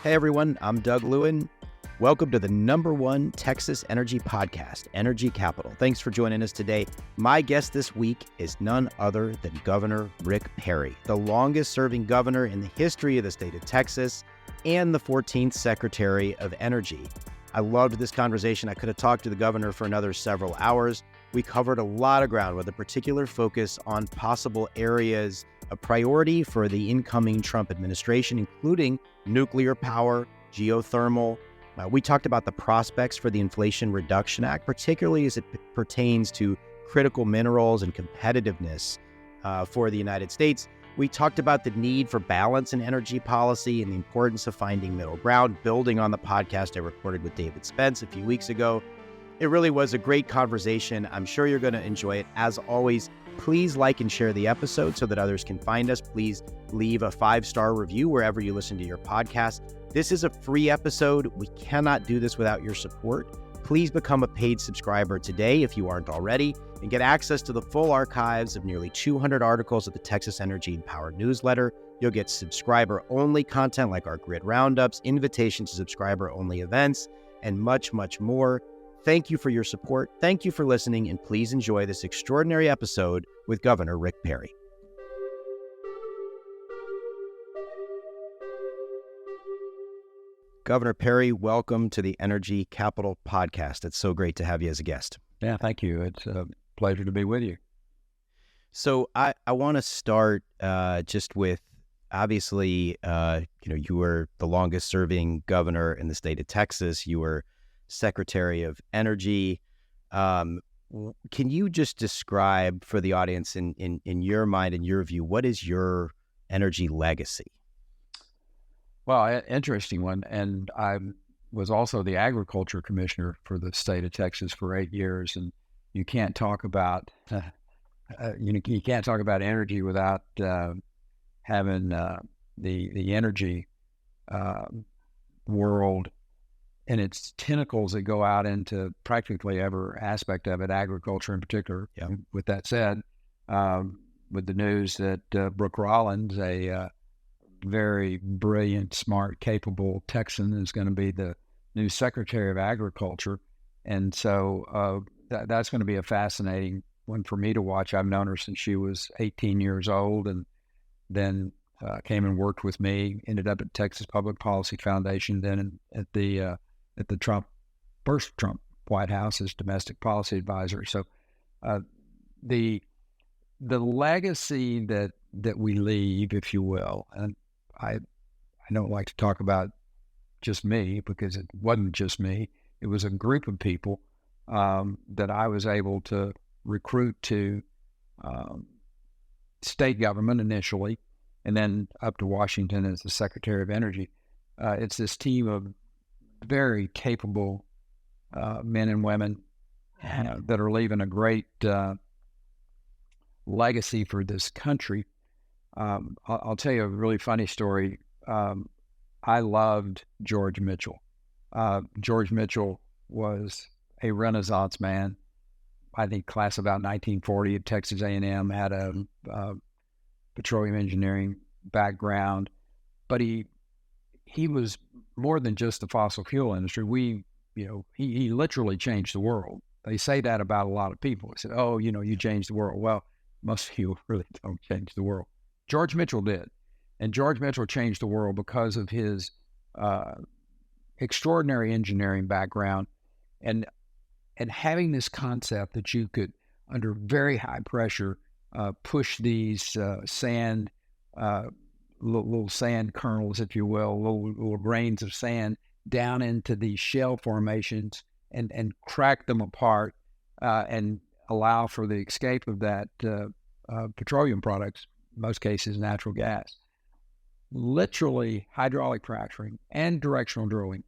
Hey everyone, I'm Doug Lewin. Welcome to the #1 Texas energy podcast, Energy Capital. Thanks for joining us today. My guest this week is none other than Governor Rick Perry, the longest serving governor in the history of the state of Texas and the 14th Secretary of Energy. I loved this conversation. I could have talked to the governor for another several hours. We covered a lot of ground with a particular focus on possible areas of priority for the incoming Trump administration, including nuclear power, geothermal. We talked about the prospects for the Inflation Reduction Act, particularly as it pertains to critical minerals and competitiveness for the United States. We talked about the need for balance in energy policy and the importance of finding middle ground, building on the podcast I recorded with David Spence a few weeks ago. It really was a great conversation. I'm sure you're going to enjoy it. As always, please like and share the episode so that others can find us. Please leave a 5-star review wherever you listen to your podcast. This is a free episode. We cannot do this without your support. Please become a paid subscriber today if you aren't already and get access to the full archives of nearly 200 articles of the Texas Energy and Power newsletter. You'll get subscriber-only content like our grid roundups, invitations to subscriber-only events, and much, much more. Thank you for your support. Thank you for listening, and please enjoy this extraordinary episode with Governor Rick Perry. Governor Perry, welcome to the Energy Capital podcast. It's so great to have you as a guest. Yeah, thank you. It's a pleasure to be with you. So I want to start just with, obviously, you were the longest serving governor in the state of Texas. You were Secretary of Energy. Can you just describe for the audience in your mind, in your view, what is your energy legacy? Well, interesting one. And I was also the agriculture commissioner for the state of Texas for 8 years. And you can't talk about you can't talk about energy without having the energy world and its tentacles that go out into practically every aspect of it, agriculture in particular. Yeah. With that said, with the news that Brooke Rollins, a very brilliant, smart, capable Texan, is going to be the new Secretary of Agriculture. And so that's going to be a fascinating one for me to watch. I've known her since she was 18 years old, and then came and worked with me, ended up at Texas Public Policy Foundation, then at the first Trump White House as domestic policy advisor. So the legacy that we leave, if you will, and I don't like to talk about just me because it wasn't just me. It was a group of people that I was able to recruit to state government initially, and then up to Washington as the Secretary of Energy. It's this team of very capable men and women that are leaving a great legacy for this country. I'll tell you a really funny story. I loved George Mitchell. George Mitchell was a Renaissance man. I think class about 1940 at Texas A&M, had a petroleum engineering background, but he was more than just the fossil fuel industry. He literally changed the world. They say that about a lot of people. They said, "Oh, you changed the world." Well, most of you really don't change the world. George Mitchell did. And George Mitchell changed the world because of his extraordinary engineering background and having this concept that you could, under very high pressure, push these sand, little sand kernels, if you will, little grains of sand down into these shell formations and crack them apart and allow for the escape of that petroleum products, in most cases natural gas. Literally, hydraulic fracturing and directional drilling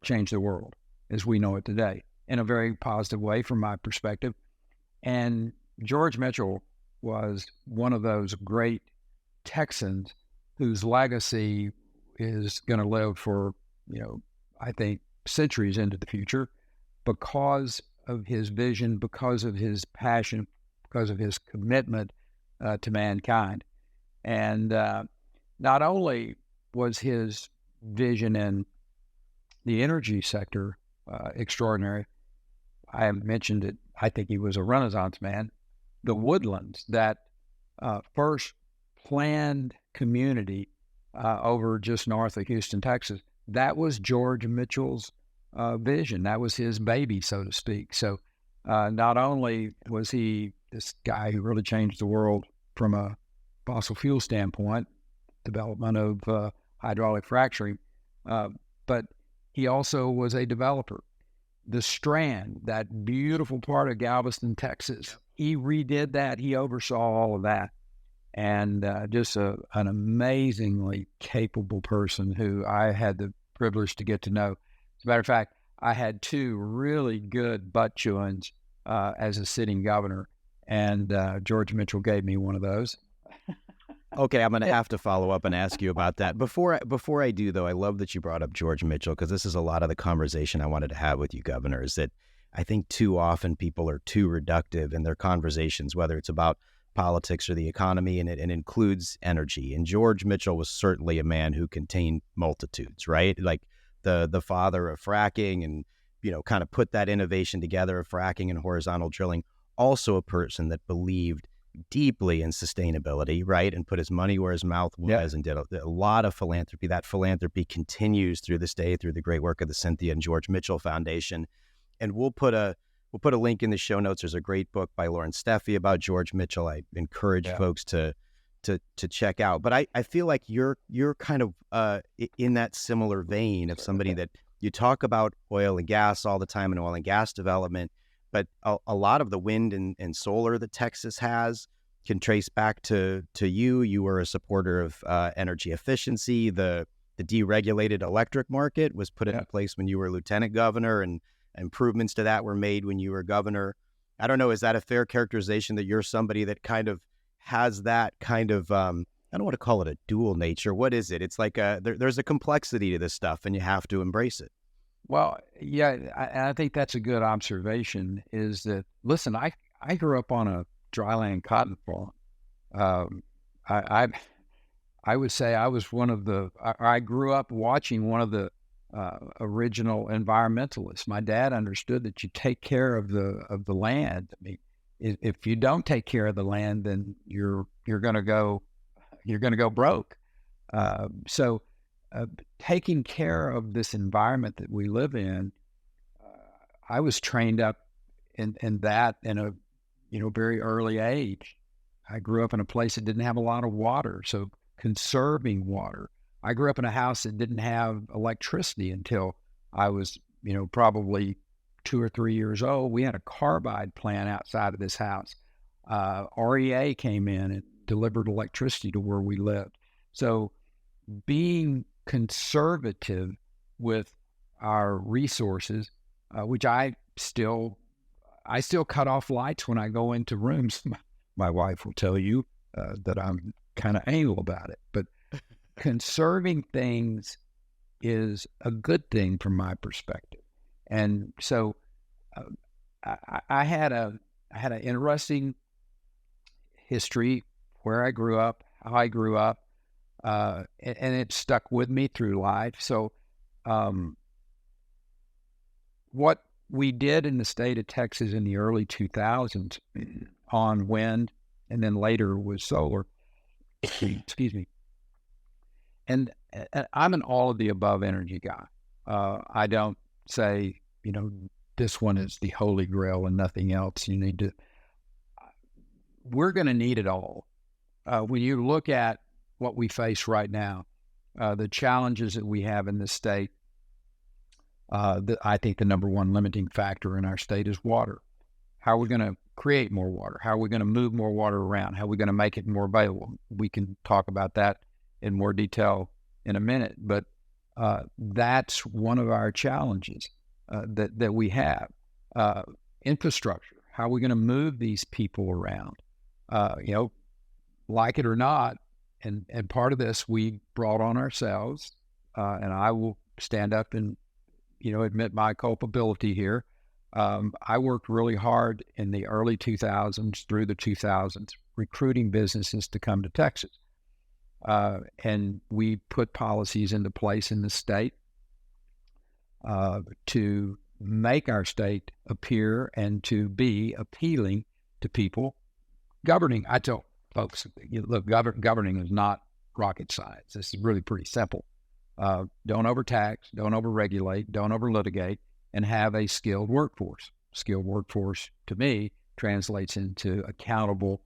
changed the world as we know it today in a very positive way from my perspective. And George Mitchell was one of those great Texans whose legacy is going to live for, I think, centuries into the future because of his vision, because of his passion, because of his commitment to mankind. And not only was his vision in the energy sector extraordinary. I have mentioned it. I think he was a Renaissance man. The Woodlands, that first planned community over just north of Houston, Texas, that was George Mitchell's vision. That was his baby, so to speak. So not only was he this guy who really changed the world from a fossil fuel standpoint, development of hydraulic fracturing, but he also was a developer. The Strand, that beautiful part of Galveston, Texas, he redid that. He oversaw all of that. And just an amazingly capable person who I had the privilege to get to know. As a matter of fact, I had two really good butt chewings as a sitting governor, and George Mitchell gave me one of those. Okay, I'm going to have to follow up and ask you about that. Before I do, though, I love that you brought up George Mitchell, because this is a lot of the conversation I wanted to have with you, Governor, is that I think too often people are too reductive in their conversations, whether it's about politics or the economy, and it includes energy. And George Mitchell was certainly a man who contained multitudes, right? Like the father of fracking, and, kind of put that innovation together of fracking and horizontal drilling. Also a person that believed deeply in sustainability, right? And put his money where his mouth was, and did a lot of philanthropy. That philanthropy continues through this day through the great work of the Cynthia and George Mitchell Foundation. And we'll put a link in the show notes. There's a great book by Lauren Steffi about George Mitchell. I encourage folks to check out. But I feel like you're kind of in that similar vein of somebody that you talk about oil and gas all the time and oil and gas development. But a lot of the wind and solar that Texas has can trace back to you. You were a supporter of energy efficiency. The deregulated electric market was put into place when you were lieutenant governor, and improvements to that were made when you were governor. I don't know, is that a fair characterization that you're somebody that kind of has that kind of, I don't want to call it a dual nature. What is it? It's like there's a complexity to this stuff, and you have to embrace it. Well, yeah, I think that's a good observation, is that, listen, I grew up on a dryland cotton farm. I would say I was I grew up watching one of the original environmentalists. My dad understood that you take care of the land. I mean, if you don't take care of the land, then you're going to go broke. So taking care of this environment that we live in, I was trained up in that in a very early age. I grew up in a place that didn't have a lot of water, so conserving water. I grew up in a house that didn't have electricity until I was, probably 2 or 3 years old. We had a carbide plant outside of this house. REA came in and delivered electricity to where we lived. So being conservative with our resources, which I still cut off lights when I go into rooms. My wife will tell you that I'm kind of anal about it, but conserving things is a good thing from my perspective. And so I had an interesting history where I grew up, how I grew up, and it stuck with me through life. So what we did in the state of Texas in the early 2000s on wind, and then later with solar, excuse me. And I'm an all of the above energy guy. I don't say, this one is the holy grail and nothing else. We're going to need it all. When you look at what we face right now, the challenges that we have in this state, I think the number one limiting factor in our state is water. How are we going to create more water? How are we going to move more water around? How are we going to make it more available? We can talk about that in more detail in a minute, but that's one of our challenges that we have. Infrastructure. How are we going to move these people around? Like it or not, and part of this we brought on ourselves, and I will stand up and admit my culpability here. I worked really hard in the early 2000s through the 2000s recruiting businesses to come to Texas. And we put policies into place in the state to make our state appear and to be appealing to people. Governing, I tell folks, look, governing is not rocket science. This is really pretty simple. Don't overtax, don't overregulate, don't overlitigate, and have a skilled workforce. Skilled workforce, to me, translates into accountable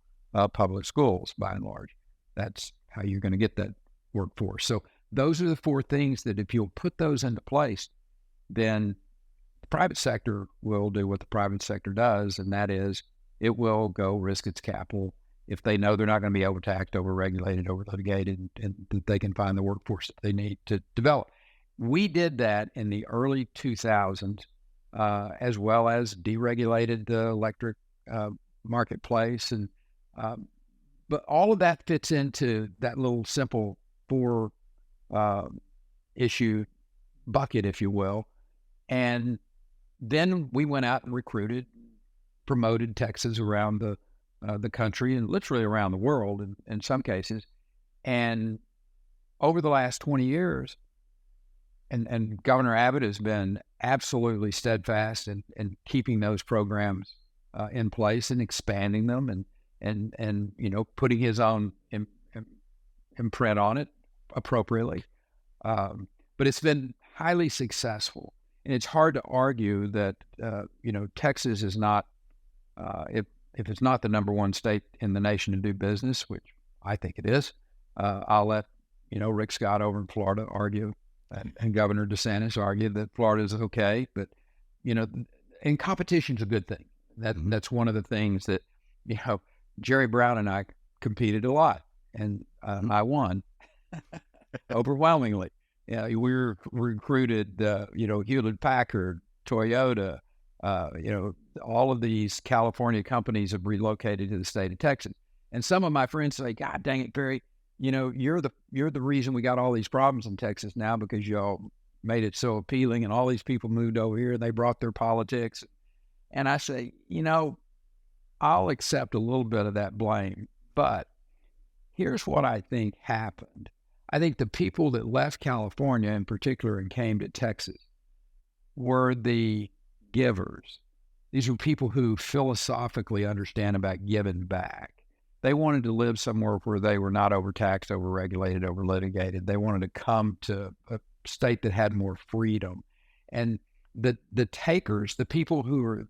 public schools, by and large. That's how you're going to get that workforce. So those are the four things that if you'll put those into place, then the private sector will do what the private sector does, and that is it will go risk its capital if they know they're not going to be overtaxed, overregulated, overlitigated, and that they can find the workforce that they need to develop. We did that in the early 2000s, as well as deregulated the electric marketplace. And but all of that fits into that little simple four issue bucket, if you will. And then we went out and recruited, promoted Texas around the country and literally around the world in some cases. And over the last 20 years, and Governor Abbott has been absolutely steadfast in keeping those programs in place and expanding them and putting his own imprint on it appropriately. But it's been highly successful. And it's hard to argue that, Texas is not, if it's not the number one state in the nation to do business, which I think it is, I'll let, Rick Scott over in Florida argue and Governor DeSantis argue that Florida is okay. But, and competition's a good thing. That's one of the things that, Jerry Brown and I competed a lot, and I won overwhelmingly. Yeah, we were recruited, Hewlett Packard, Toyota, all of these California companies have relocated to the state of Texas. And some of my friends say, God dang it, Perry, you're the reason we got all these problems in Texas now because y'all made it so appealing and all these people moved over here and they brought their politics. And I say, I'll accept a little bit of that blame, but here's what I think happened. I think the people that left California in particular and came to Texas were the givers. These were people who philosophically understand about giving back. They wanted to live somewhere where they were not overtaxed, overregulated, overlitigated. They wanted to come to a state that had more freedom. And the takers, the people who are,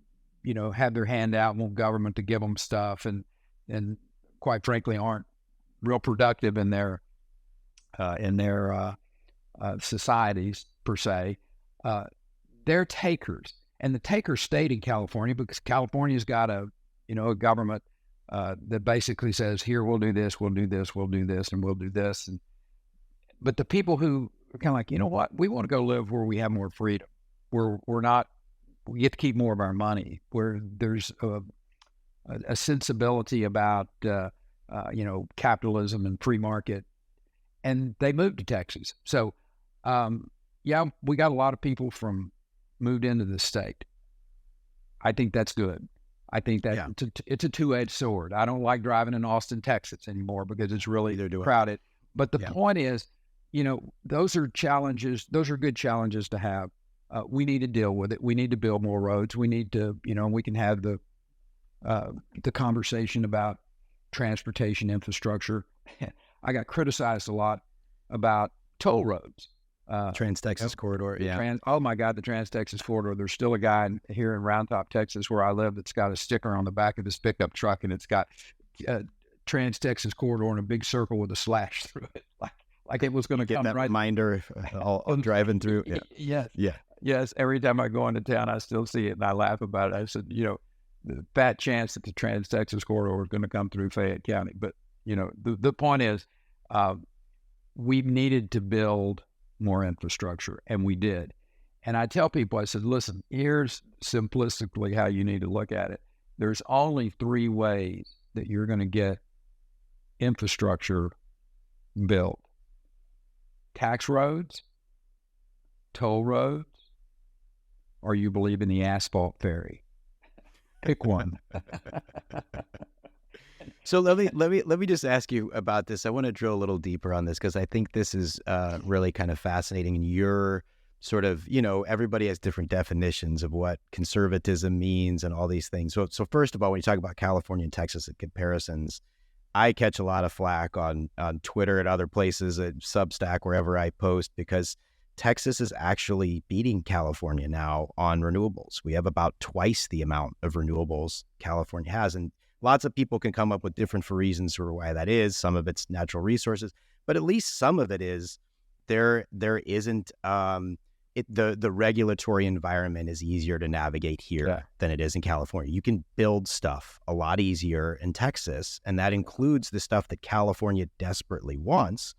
have their hand out and want government to give them stuff and quite frankly aren't real productive in their societies per se, they're takers. And the takers stayed in California because California's got a government that basically says, here, we'll do this, we'll do this, we'll do this, and we'll do this. But the people who are kind of like, you know what, we want to go live where we have more freedom, where we get to keep more of our money, where there's a sensibility about, capitalism and free market. And they moved to Texas. So, we got a lot of people moved into the state. I think that's good. I think that it's a two-edged sword. I don't like driving in Austin, Texas anymore because it's really crowded. But the point is, those are challenges. Those are good challenges to have. We need to deal with it. We need to build more roads. We need to, we can have the conversation about transportation infrastructure. I got criticized a lot about toll roads. Trans-Texas corridor, oh my God, the Trans-Texas corridor. There's still a guy here in Round Top, Texas, where I live, that's got a sticker on the back of his pickup truck, and it's got Trans-Texas corridor in a big circle with a slash through it, like it was going to get that right. Reminder all driving through. Yes. Every time I go into town, I still see it, and I laugh about it. I said, the fat chance that the Trans-Texas corridor is going to come through Fayette County. But the point is, we needed to build more infrastructure, and we did. And I tell people, I said, listen, here's simplistically how you need to look at it. There's only three ways that you're going to get infrastructure built: tax roads, toll roads, or you believe in the asphalt ferry. Pick one. So let me just ask you about this. I want to drill a little deeper on this because I think this is really kind of fascinating. And you're sort of, everybody has different definitions of what conservatism means and all these things. So first of all, when you talk about California and Texas and comparisons, I catch a lot of flack on Twitter and other places, at Substack, wherever I post, because Texas is actually beating California now on renewables. We have about twice the amount of renewables California has. And lots of people can come up with different reasons for why that is. Some of it's natural resources, but at least some of it is there isn't the regulatory environment is easier to navigate here than it is in California. You can build stuff a lot easier in Texas, and that includes the stuff that California desperately wants,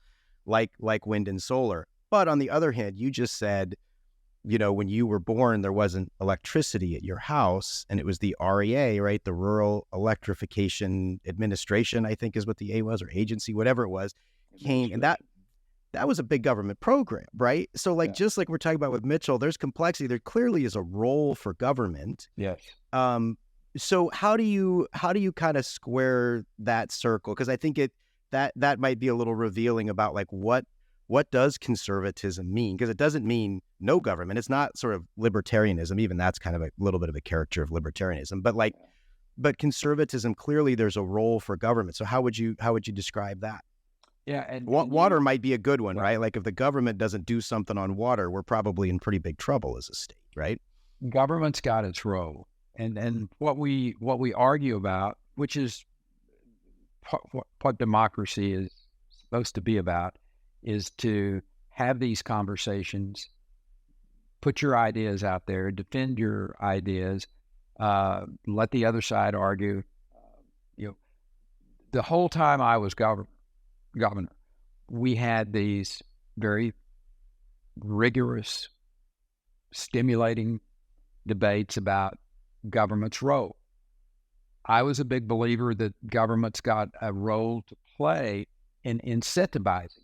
like wind and solar. But on the other hand, you just said, when you were born, there wasn't electricity at your house, and it was the REA, right? The Rural Electrification Administration, I think is what the A was, or agency, whatever it was, came, and that was a big government program, right? So just like we're talking about with Mitchell, there's complexity. There clearly is a role for government. Yes. So how do you kind of square that circle? Because I think that might be a little revealing about what does conservatism mean? Because it doesn't mean no government. It's not sort of libertarianism. Even that's kind of a little bit of a caricature of libertarianism. But conservatism, clearly there's a role for government. So how would you describe that? Yeah, and water might be a good one, right? Like if the government doesn't do something on water, we're probably in pretty big trouble as a state, right? Government's got its role, and what we argue about, which is what democracy is supposed to be about, is to have these conversations, put your ideas out there, defend your ideas, let the other side argue. The whole time I was governor, we had these very rigorous, stimulating debates about government's role. I was a big believer that government's got a role to play in incentivizing.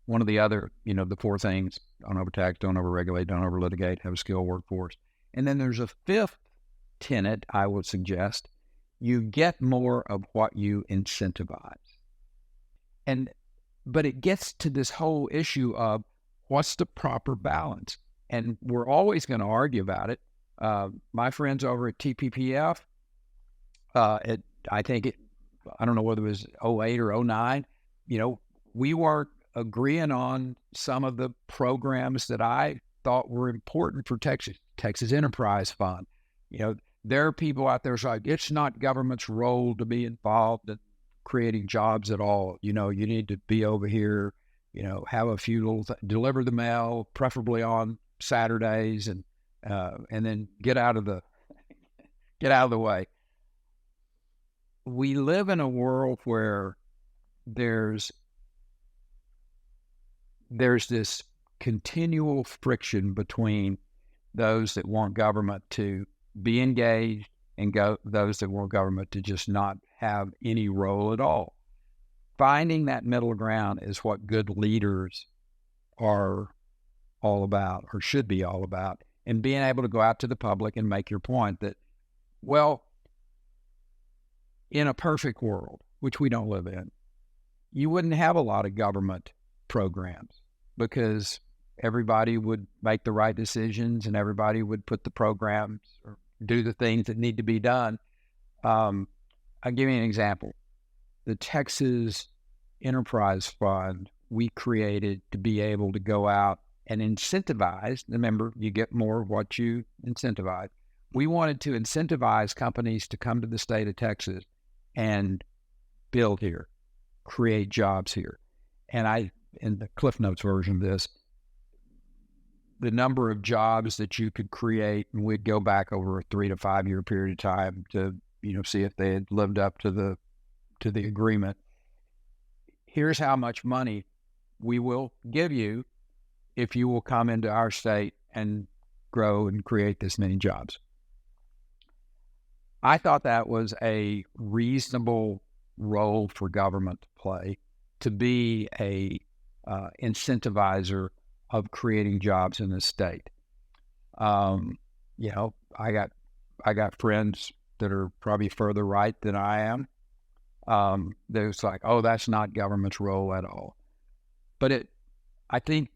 One of the other, the four things: don't overtax, don't overregulate, don't overlitigate, have a skilled workforce. And then there's a fifth tenet I would suggest: you get more of what you incentivize. But it gets to this whole issue of what's the proper balance. And we're always going to argue about it. My friends over at TPPF, I don't know whether it was 08 or 09, we weren't agreeing on some of the programs that I thought were important for Texas Enterprise Fund. There are people out there saying it's not government's role to be involved in creating jobs at all. You need to be over here, have a few little deliver the mail, preferably on Saturdays, and then get out of the way. We live in a world where there's this continual friction between those that want government to be engaged and those that want government to just not have any role at all. Finding that middle ground is what good leaders are all about, or should be all about, and being able to go out to the public and make your point that, well, in a perfect world, which we don't live in, you wouldn't have a lot of government programs because everybody would make the right decisions and everybody would put the programs or do the things that need to be done. I'll give you an example. The Texas Enterprise Fund we created to be able to go out and incentivize. Remember, you get more of what you incentivize. We wanted to incentivize companies to come to the state of Texas and build here, create jobs here. And in the Cliff Notes version of this, the number of jobs that you could create, and we'd go back over a 3 to 5 year period of time to, see if they had lived up to the agreement. Here's how much money we will give you if you will come into our state and grow and create this many jobs. I thought that was a reasonable role for government to play, to be a incentivizer of creating jobs in the state. I got friends that are probably further right than I am, there's like, oh, that's not government's role at all. But I think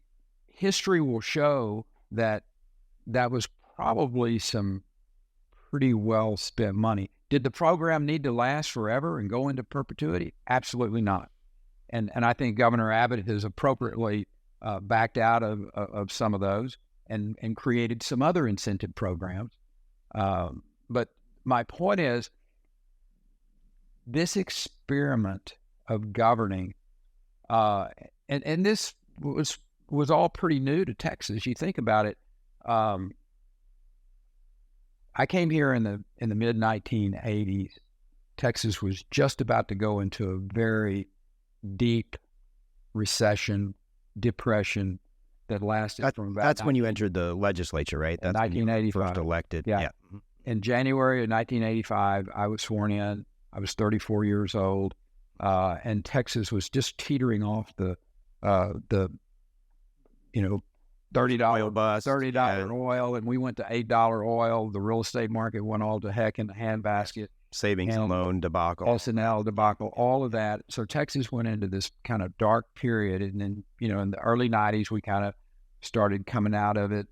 history will show that was probably some pretty well spent money. Did the program need to last forever and go into perpetuity? Absolutely not. And I think Governor Abbott has appropriately backed out of some of those and created some other incentive programs. But my point is, this experiment of governing, and this was all pretty new to Texas. You think about it. I came here in the mid 1980s. Texas was just about to go into a very deep recession, depression that lasted from about. That's when you entered the legislature, right? That's 1985. When you first elected. Yeah. In January of 1985, I was sworn in. I was 34 years old, and Texas was just teetering off the $30 oil, and we went to $8 oil. The real estate market went all to heck in the handbasket. Savings and loan debacle. S&L debacle, all of that. So Texas went into this kind of dark period. And then, in the early 90s, we kind of started coming out of it.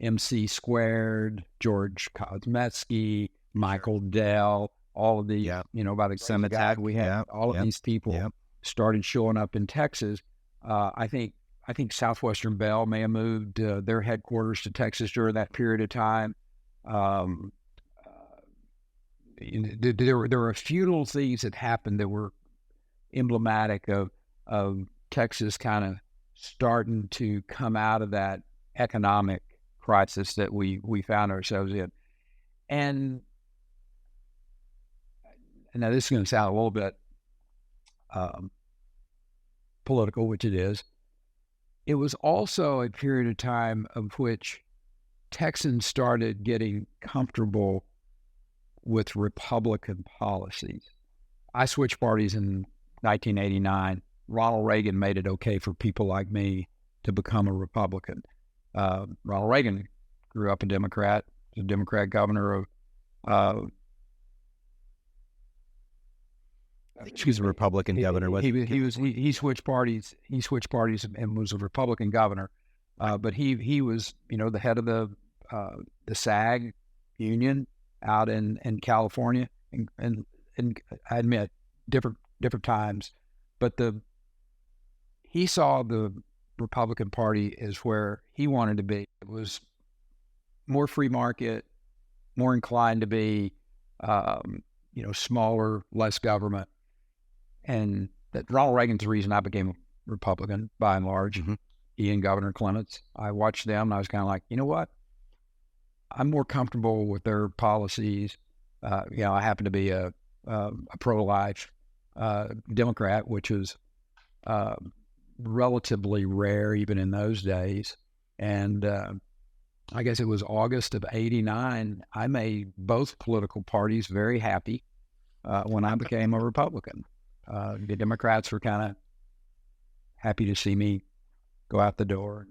MC Squared, George Kosmetsky, Michael Dell, all of these, by the Cemetery we had, all of these people started showing up in Texas. I think Southwestern Bell may have moved their headquarters to Texas during that period of time. There were a few little things that happened that were emblematic of Texas kind of starting to come out of that economic crisis that we found ourselves in. And now this is going to sound a little bit political, which it is. It was also a period of time of which Texans started getting comfortable with Republican policies. I switched parties in 1989. Ronald Reagan made it okay for people like me to become a Republican. Ronald Reagan grew up a Democrat, was a Democrat governor of he was a Republican governor. He switched parties. He switched parties and was a Republican governor. But he was, the head of the SAG union out in California, and I admit different times, but he saw the Republican Party as where he wanted to be. It was more free market, more inclined to be, smaller, less government. And that Ronald Reagan's the reason I became a Republican by and large. Mm-hmm. He and Governor Clements. I watched them and I was kind of like, you know what? I'm more comfortable with their policies. I happen to be a pro-life Democrat, which is relatively rare even in those days. And I guess it was August of '89, I made both political parties very happy when I became a Republican. The Democrats were kind of happy to see me go out the door.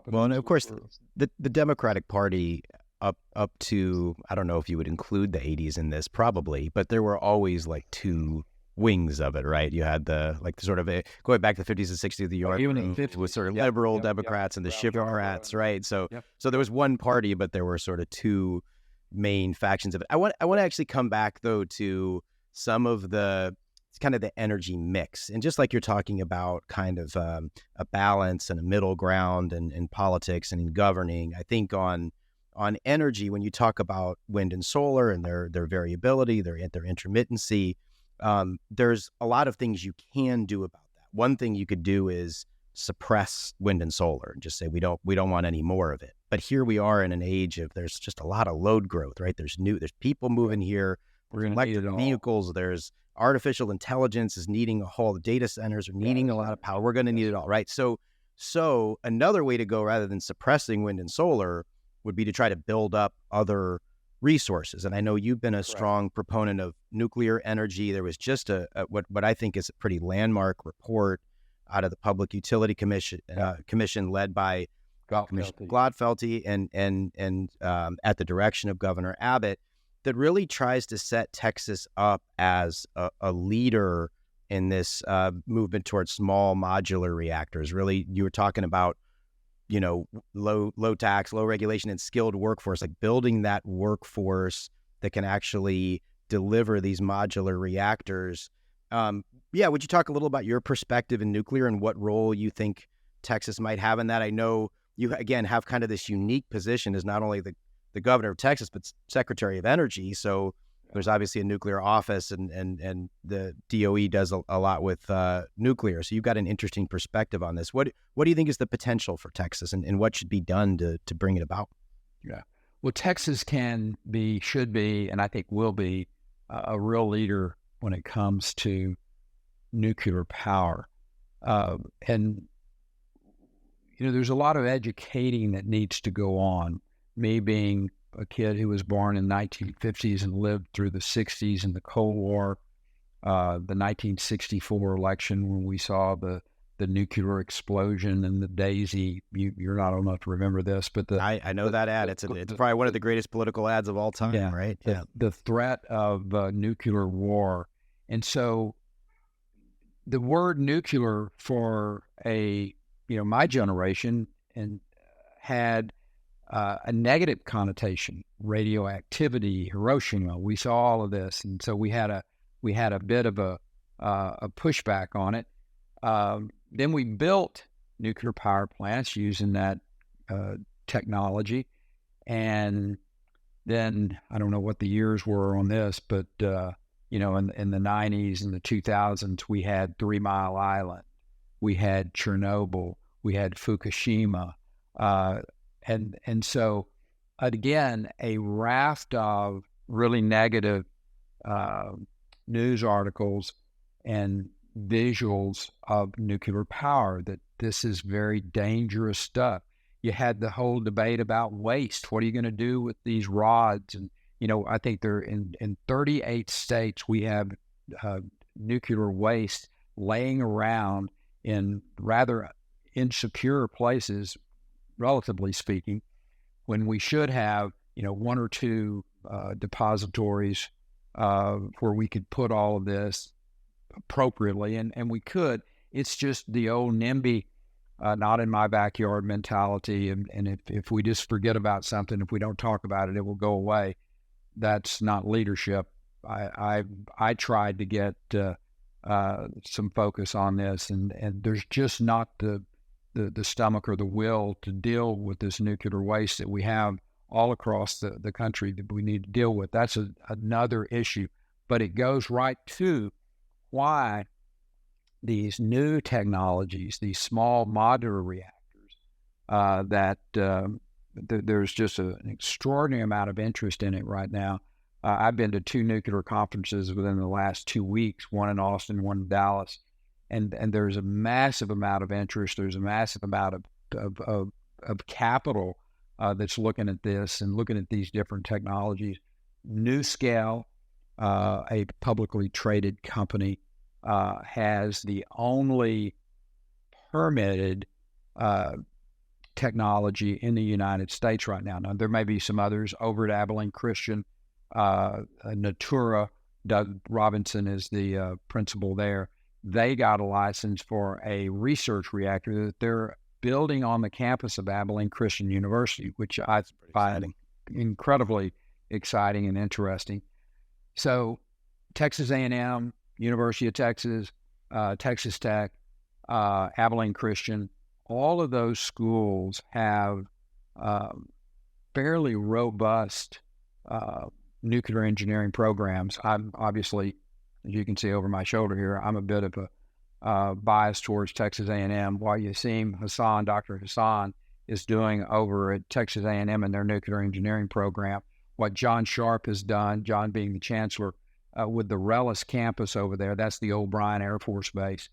Well, and of course, the Democratic Party up to, I don't know if you would include the 80s in this, probably, but there were always like two wings of it, right? You had the sort of going back to the 50s and 60s of the York group was sort of liberal Democrats and the Shiftrats, right? So there was one party, but there were sort of two main factions of it. I want to actually come back though to some of the kind of the energy mix, and just like you're talking about kind of a balance and a middle ground in politics and in governing, I think on energy, when you talk about wind and solar and their variability, their intermittency, there's a lot of things you can do about that. One thing you could do is suppress wind and solar and just say we don't want any more of it. But here we are in an age of there's just a lot of load growth, right? There's people moving here. We're going to electric vehicles. There's artificial intelligence is needing a whole. The data centers are needing a lot of power. We're going to need it all, right? So another way to go rather than suppressing wind and solar would be to try to build up other resources. And I know you've been a strong proponent of nuclear energy. There was just what I think is a pretty landmark report out of the Public Utility Commission led by Commissioner Gladfelty and at the direction of Governor Abbott, that really tries to set Texas up as a leader in this movement towards small modular reactors. Really, you were talking about, low tax, low regulation, and skilled workforce, like building that workforce that can actually deliver these modular reactors. Would you talk a little about your perspective in nuclear and what role you think Texas might have in that? I know you, again, have kind of this unique position as not only the governor of Texas, but Secretary of Energy. So there's obviously a nuclear office, and the DOE does a lot with nuclear. So you've got an interesting perspective on this. What do you think is the potential for Texas, and what should be done to bring it about? Yeah. Well, Texas should be, and I think will be a real leader when it comes to nuclear power. And there's a lot of educating that needs to go on. Me being a kid who was born in the 1950s and lived through the 60s and the Cold War, the 1964 election when we saw the nuclear explosion and the Daisy. You're not old enough to remember this, but I know that ad. It's probably one of the greatest political ads of all time, right? The threat of nuclear war. And so the word nuclear for my generation had a negative connotation, radioactivity, Hiroshima. We saw all of this, and so we had a bit of a pushback on it. Then we built nuclear power plants using that technology, and then I don't know what the years were on this, but in the 90s and the 2000s, we had 3 Mile Island, we had Chernobyl, we had Fukushima. And so, again, a raft of really negative news articles and visuals of nuclear power, that this is very dangerous stuff. You had the whole debate about waste. What are you going to do with these rods? And, I think they're in 38 states, we have nuclear waste laying around in rather insecure places, relatively speaking, when we should have, 1 or 2 depositories where we could put all of this appropriately, and we could. It's just the old NIMBY, not in my backyard mentality, and if we just forget about something, if we don't talk about it, it will go away. That's not leadership. I tried to get some focus on this, and there's just not the stomach or the will to deal with this nuclear waste that we have all across the country that we need to deal with. That's another issue, but it goes right to why these new technologies, these small modular reactors, there's just an extraordinary amount of interest in it right now. I've been to 2 nuclear conferences within the last 2 weeks, one in Austin, one in Dallas. And there's a massive amount of interest. There's a massive amount of capital that's looking at this and looking at these different technologies. NuScale, a publicly traded company, has the only permitted technology in the United States right now. Now, there may be some others over at Abilene Christian, Natura. Doug Robinson is the principal there. They got a license for a research reactor that they're building on the campus of Abilene Christian University, which I find incredibly exciting and interesting. So Texas A&M, University of Texas, Texas Tech, Abilene Christian, all of those schools have fairly robust nuclear engineering programs. I'm obviously, as you can see over my shoulder here, I'm a bit of a bias towards Texas A&M. While you see Dr. Hassan is doing over at Texas A&M in their nuclear engineering program, what John Sharp has done, John being the chancellor, with the Rellis campus over there, that's the O'Brien Air Force Base.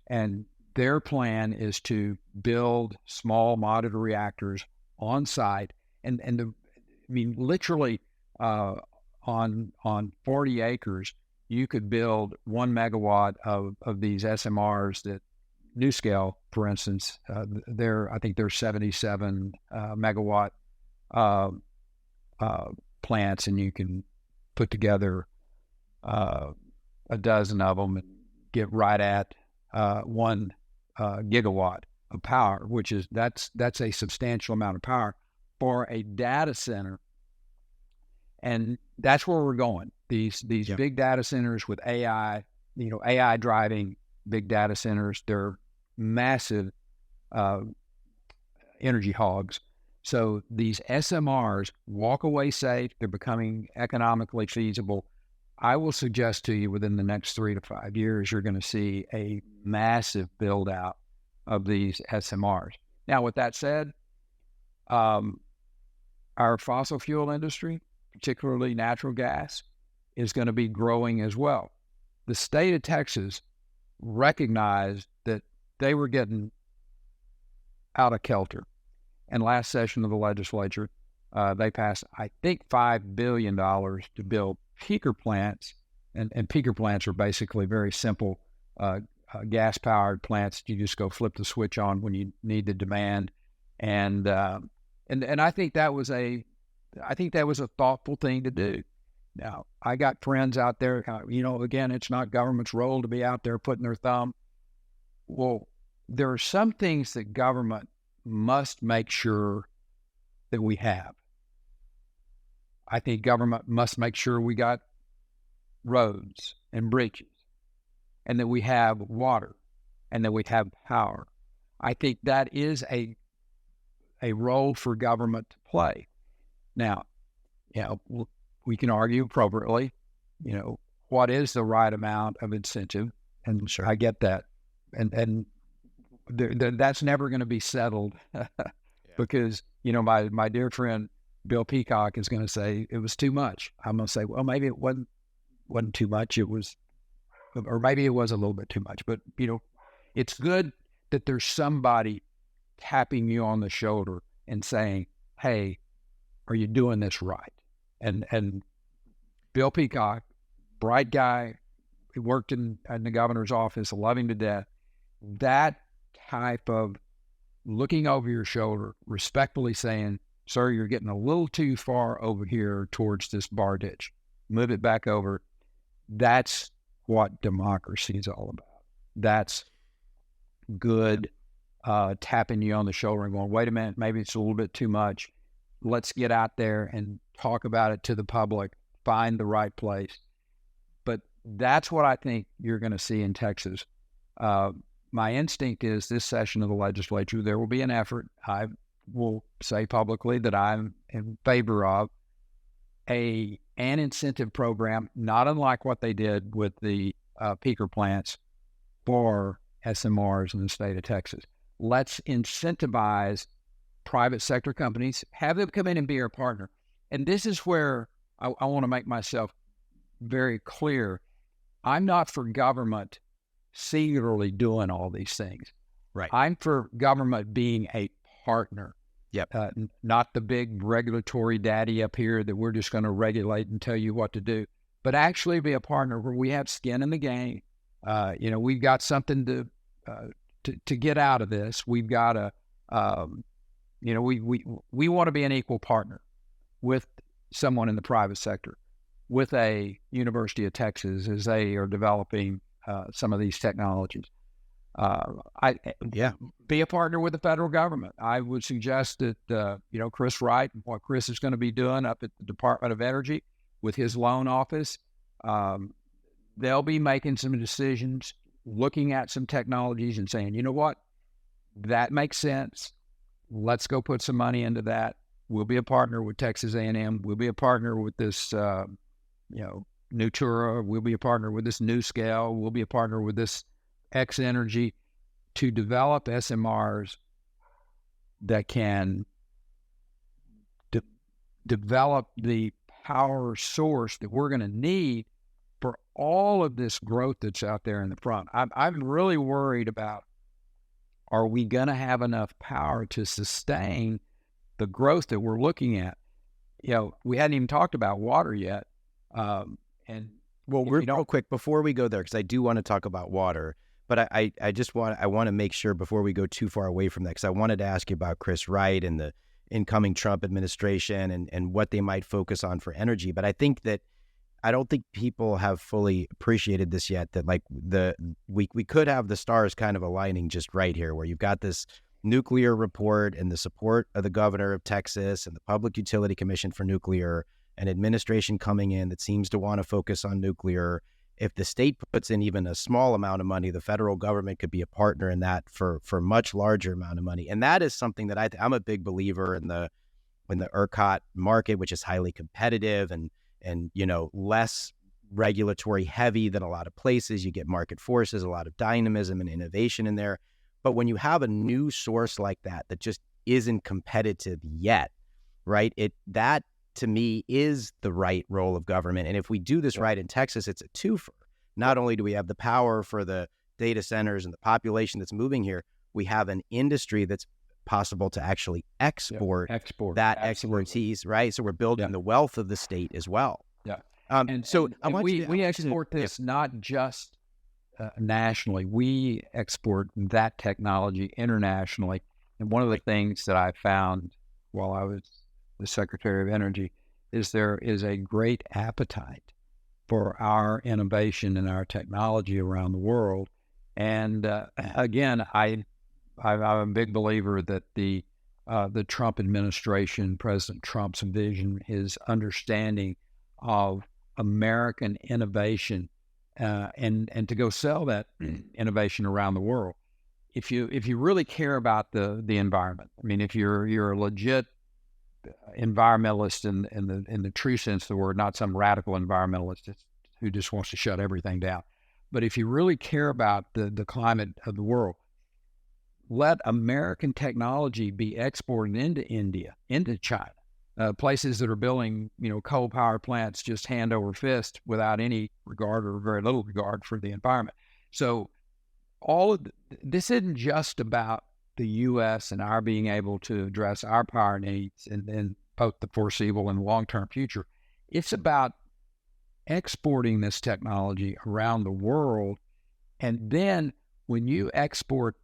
And their plan is to build small modular reactors on site. Literally on 40 acres, you could build 1 megawatt of these SMRs that NuScale, for instance, I think they're 77 megawatt plants, and you can put together a dozen of them and get right at 1 gigawatt of power, which is that's a substantial amount of power for a data center. And that's where we're going. These big data centers with AI, AI driving big data centers, they're massive energy hogs. So these SMRs, walk away safe, they're becoming economically feasible. I will suggest to you within the next 3 to 5 years, you're going to see a massive build out of these SMRs. Now, with that said, our fossil fuel industry, particularly natural gas, is going to be growing as well. The state of Texas recognized that they were getting out of kilter. And last session of the legislature, they passed, I think, $5 billion to build peaker plants. And peaker plants are basically very simple gas-powered plants. You just go flip the switch on when you need the demand. And I think that was a thoughtful thing to do. Now, I got friends out there, again, it's not government's role to be out there putting their thumb. Well, there are some things that government must make sure that we have. I think government must make sure we got roads and bridges, and that we have water, and that we have power. I think that is a role for government to play. Now, we can argue appropriately, what is the right amount of incentive? And sure, I get that. And that's never going to be settled because, my dear friend, Bill Peacock is going to say it was too much. I'm going to say, well, maybe it wasn't too much. It was, or maybe it was a little bit too much, but it's good that there's somebody tapping you on the shoulder and saying, hey, are you doing this right? And Bill Peacock, bright guy, he worked in the governor's office, love him to death. That type of looking over your shoulder, respectfully saying, sir, you're getting a little too far over here towards this bar ditch. Move it back over. That's what democracy is all about. That's good tapping you on the shoulder and going, wait a minute, maybe it's a little bit too much. Let's get out there and talk about it to the public, find the right place. But that's what I think you're going to see in Texas. My instinct is this session of the legislature, there will be an effort. I will say publicly that I'm in favor of an incentive program, not unlike what they did with the peaker plants for SMRs in the state of Texas. Let's incentivize private sector companies, have them come in and be our partner. And this is where I want to make myself very clear. I'm not for government singularly doing all these things. Right. I'm for government being a partner. Yep. Not the big regulatory daddy up here that we're just going to regulate and tell you what to do, but actually be a partner where we have skin in the game. We've got something to get out of this. We've got to, we want to be an equal partner with someone in the private sector, with a University of Texas as they are developing some of these technologies. Be a partner with the federal government. I would suggest that, Chris Wright, what Chris is going to be doing up at the Department of Energy with his loan office, they'll be making some decisions, looking at some technologies and saying, you know what, that makes sense. Let's go put some money into that. We'll be a partner with Texas A&M. We'll be a partner with this, Nutura. We'll be a partner with this New Scale. We'll be a partner with this X Energy to develop SMRs that can develop the power source that we're going to need for all of this growth that's out there in the front. I'm really worried about, are we going to have enough power to sustain the growth that we're looking at? We hadn't even talked about water yet. Real quick, before we go there, because I do want to talk about water, but I want to make sure before we go too far away from that, because I wanted to ask you about Chris Wright and the incoming Trump administration and what they might focus on for energy. But I think that I don't think people have fully appreciated this yet, that like we could have the stars kind of aligning just right here, where you've got this nuclear report and the support of the governor of Texas and the Public Utility Commission for Nuclear, an administration coming in that seems to want to focus on nuclear. If the state puts in even a small amount of money, the federal government could be a partner in that for much larger amount of money. And that is something that I'm a big believer in the ERCOT market, which is highly competitive and less regulatory heavy than a lot of places. You get market forces, a lot of dynamism and innovation in there. But when you have a new source like that just isn't competitive yet, right? That to me is the right role of government. And if we do this right in Texas, it's a twofer. Not only do we have the power for the data centers and the population that's moving here, we have an industry that's possible to actually export that expertise, right? So we're building the wealth of the state as well. Yeah. We export this not just nationally. We export that technology internationally. And one of the things that I found while I was the Secretary of Energy is there is a great appetite for our innovation and our technology around the world. And again, I'm a big believer that the Trump administration, President Trump's vision, his understanding of American innovation, and to go sell that innovation around the world. If you really care about the environment, I mean, if you're a legit environmentalist in the true sense of the word, not some radical environmentalist who just wants to shut everything down, but if you really care about the climate of the world, let American technology be exported into India, into China, places that are building, coal power plants just hand over fist without any regard or very little regard for the environment. So all of this isn't just about the U.S. and our being able to address our power needs in both the foreseeable and long-term future. It's about exporting this technology around the world. And then when you export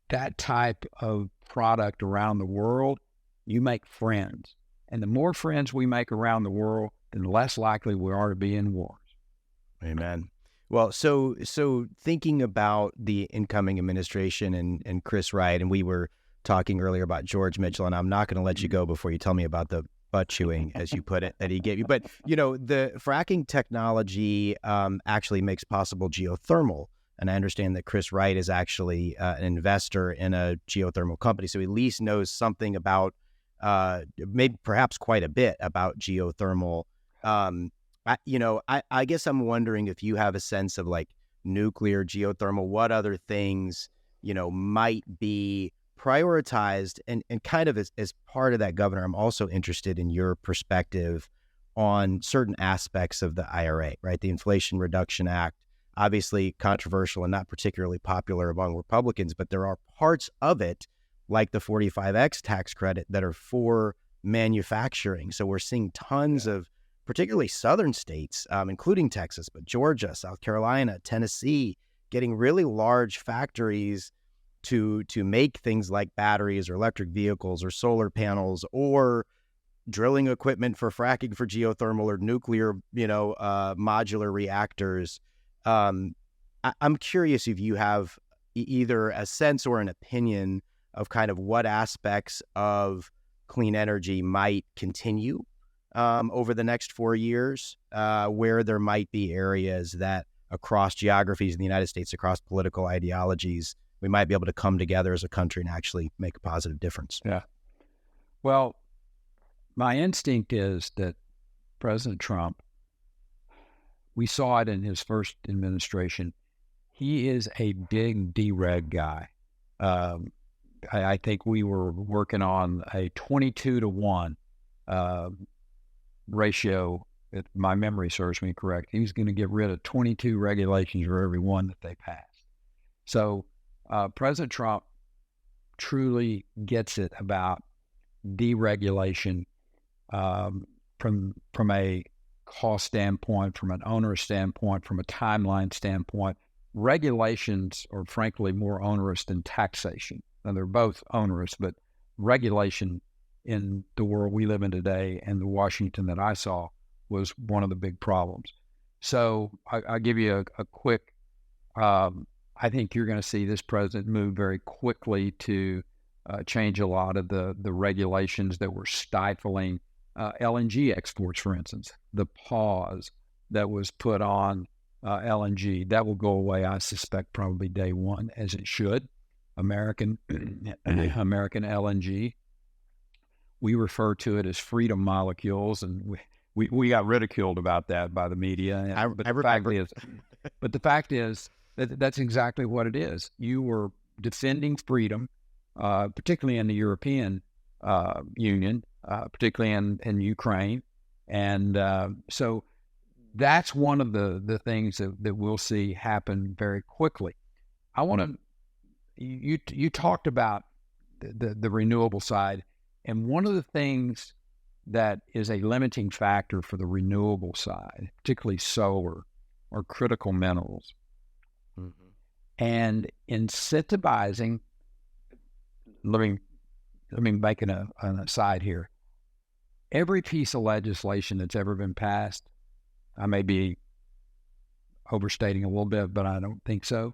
that type of product around the world, you make friends. And the more friends we make around the world, the less likely we are to be in wars. Amen. Well, so thinking about the incoming administration and Chris Wright, and we were talking earlier about George Mitchell, and I'm not going to let you go before you tell me about the butt chewing, as you put it, that he gave you. But, the fracking technology actually makes possible geothermal. And I understand that Chris Wright is actually an investor in a geothermal company, so he at least knows something about, maybe perhaps quite a bit about geothermal. I guess I'm wondering if you have a sense of like nuclear, geothermal, what other things, might be prioritized, and kind of as part of that, Governor, I'm also interested in your perspective on certain aspects of the IRA, right? The Inflation Reduction Act, obviously controversial and not particularly popular among Republicans, but there are parts of it, like the 45X tax credit, that are for manufacturing. So we're seeing tons of, particularly southern states, including Texas, but Georgia, South Carolina, Tennessee, getting really large factories to make things like batteries or electric vehicles or solar panels or drilling equipment for fracking for geothermal or nuclear, modular reactors. I'm curious if you have either a sense or an opinion of kind of what aspects of clean energy might continue over the next 4 years, where there might be areas that across geographies in the United States, across political ideologies, we might be able to come together as a country and actually make a positive difference. Yeah. Well, my instinct is that President Trump, we saw it in his first administration, he is a big dereg guy. I think we were working on a 22-to-1 ratio, if my memory serves me correct. He was going to get rid of 22 regulations for every one that they passed. So President Trump truly gets it about deregulation from a cost standpoint, from an owner standpoint, from a timeline standpoint. Regulations are frankly more onerous than taxation. Now, they're both onerous, but regulation in the world we live in today and the Washington that I saw was one of the big problems. So I'll give you a quick, I think you're going to see this president move very quickly to change a lot of the regulations that were stifling LNG exports, for instance. The pause that was put on LNG, that will go away, I suspect, probably day one, as it should. American LNG. We refer to it as freedom molecules, and we got ridiculed about that by the media. But the fact is that that's exactly what it is. You were defending freedom, particularly in the European Union, particularly in Ukraine, and so that's one of the things that we'll see happen very quickly. I want to. You talked about the renewable side, and one of the things that is a limiting factor for the renewable side, particularly solar, are critical minerals. Mm-hmm. And incentivizing, let me make an aside here. Every piece of legislation that's ever been passed, I may be overstating a little bit, but I don't think so.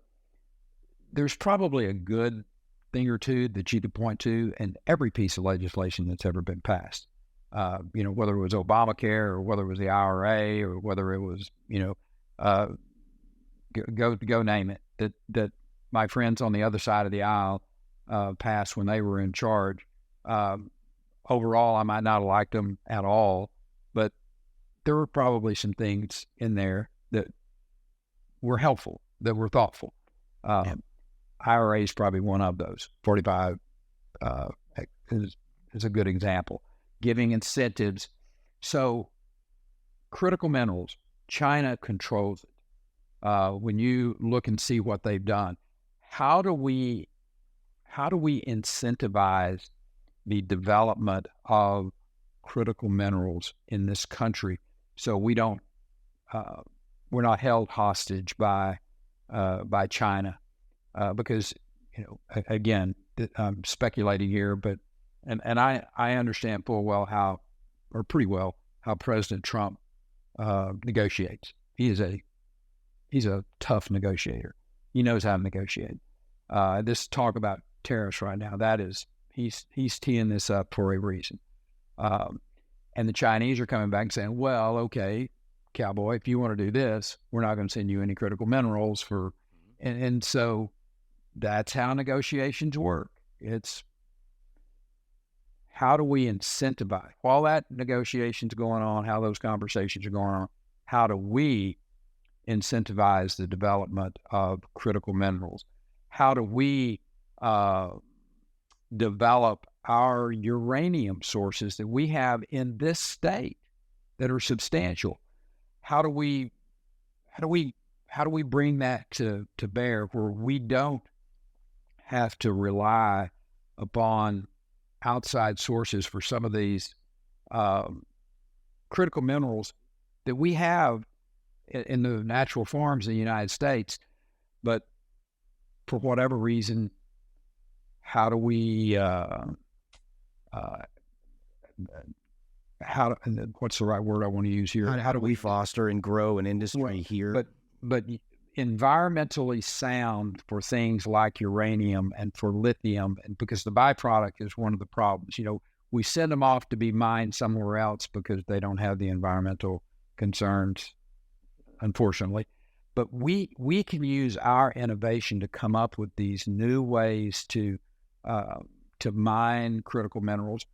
There's probably a good thing or two that you could point to in every piece of legislation that's ever been passed. Whether it was Obamacare or whether it was the IRA or whether it was, go name it, that my friends on the other side of the aisle passed when they were in charge. Overall, I might not have liked them at all, but there were probably some things in there that were helpful, that were thoughtful. IRA is probably one of those. 45 is a good example. Giving incentives. So critical minerals, China controls it. When you look and see what they've done, how do we incentivize the development of critical minerals in this country so we're not held hostage by China? Because, again, I'm speculating here, but and I understand full well how President Trump negotiates. He's a tough negotiator. He knows how to negotiate. This talk about tariffs right now, he's teeing this up for a reason. And the Chinese are coming back and saying, well, okay, cowboy, if you want to do this, we're not going to send you any critical minerals and so that's how negotiations work. It's how do we incentivize? While that negotiation's going on, how those conversations are going on, how do we incentivize the development of critical minerals? How do we develop our uranium sources that we have in this state that are substantial? How do we bring that to bear where we don't have to rely upon outside sources for some of these critical minerals that we have in the natural farms in the United States, but for whatever reason, how do we what's the right word I want to use here? How do we foster and grow an industry here? But environmentally sound for things like uranium and for lithium, and because the byproduct is one of the problems. We send them off to be mined somewhere else because they don't have the environmental concerns, unfortunately. But we can use our innovation to come up with these new ways to mine critical minerals.